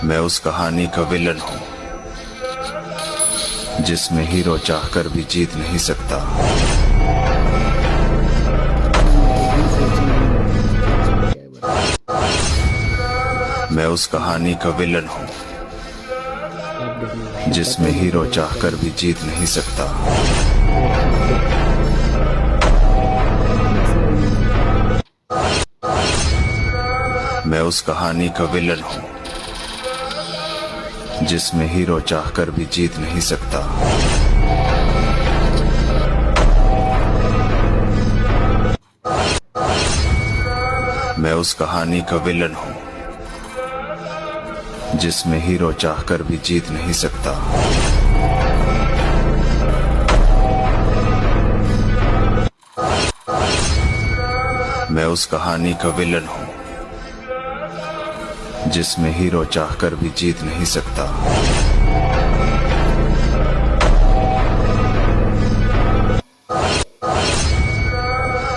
मैं उस कहानी का विलन हूँ जिसमें हीरो चाहकर भी जीत नहीं सकता। मैं उस कहानी का विलन हूँ जिसमें हीरो चाहकर भी जीत नहीं सकता। मैं उस कहानी का विलन हूँ जिसमें हीरो चाहकर भी जीत नहीं सकता। मैं उस कहानी का विलन हूँ जिसमें हीरो चाहकर भी जीत नहीं सकता। मैं उस कहानी का विलन हूँ जिसमें हीरो चाहकर भी जीत नहीं सकता।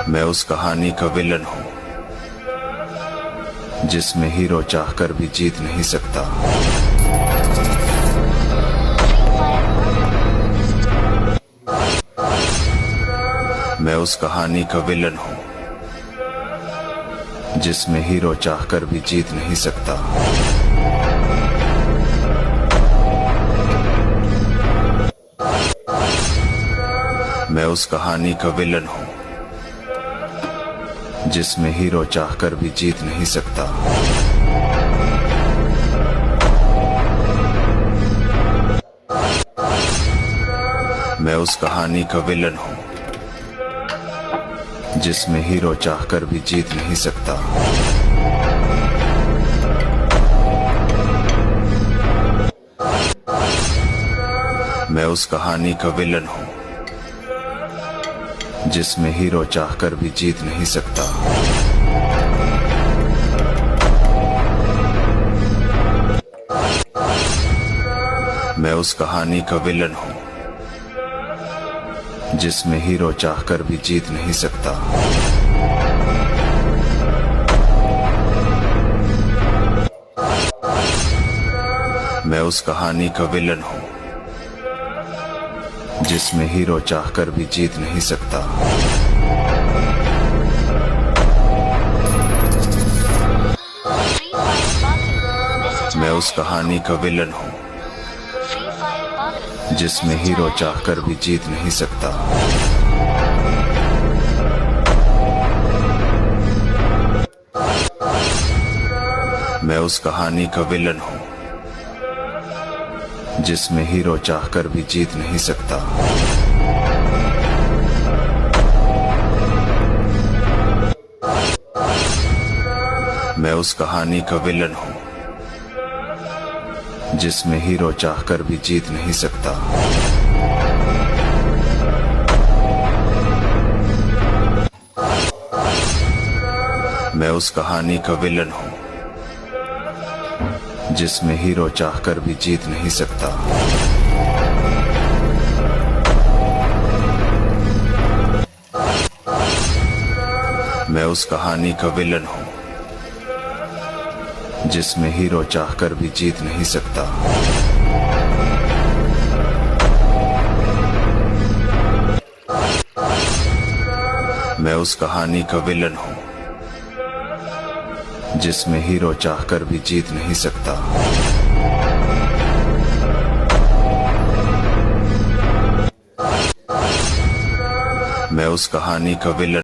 मैं उस कहानी का विलन हूँ जिसमें हीरो चाहकर भी जीत नहीं सकता। मैं उस कहानी का विलन हूँ जिसमें हीरो चाहकर भी जीत नहीं सकता। मैं उस कहानी का विलन हूँ जिसमें हीरो चाहकर भी जीत नहीं सकता। मैं उस कहानी का विलन हूँ जिसमें हीरो चाहकर भी जीत नहीं सकता। मैं उस कहानी का विलन हूँ जिसमें हीरो चाहकर भी जीत नहीं सकता। मैं उस कहानी का विलन हूँ जिसमें हीरो चाहकर भी जीत नहीं सकता। मैं उस कहानी का विलन हूँ जिसमें हीरो चाहकर भी जीत नहीं सकता। मैं उस कहानी का विलन हूँ जिसमें हीरो चाहकर भी जीत नहीं सकता। मैं उस कहानी का विलन हूँ जिसमें हीरो चाहकर भी जीत नहीं सकता। मैं उस कहानी का विलन हूँ जिसमें हीरो चाहकर भी जीत नहीं सकता। मैं उस कहानी का विलन हूँ जिसमें हीरो चाहकर भी जीत नहीं सकता। मैं उस कहानी का विलन हूँ जिसमें हीरो चाहकर भी जीत नहीं सकता। मैं उस कहानी का विलन हूँ जिसमें हीरो चाहकर भी जीत नहीं सकता। मैं उस कहानी का विलन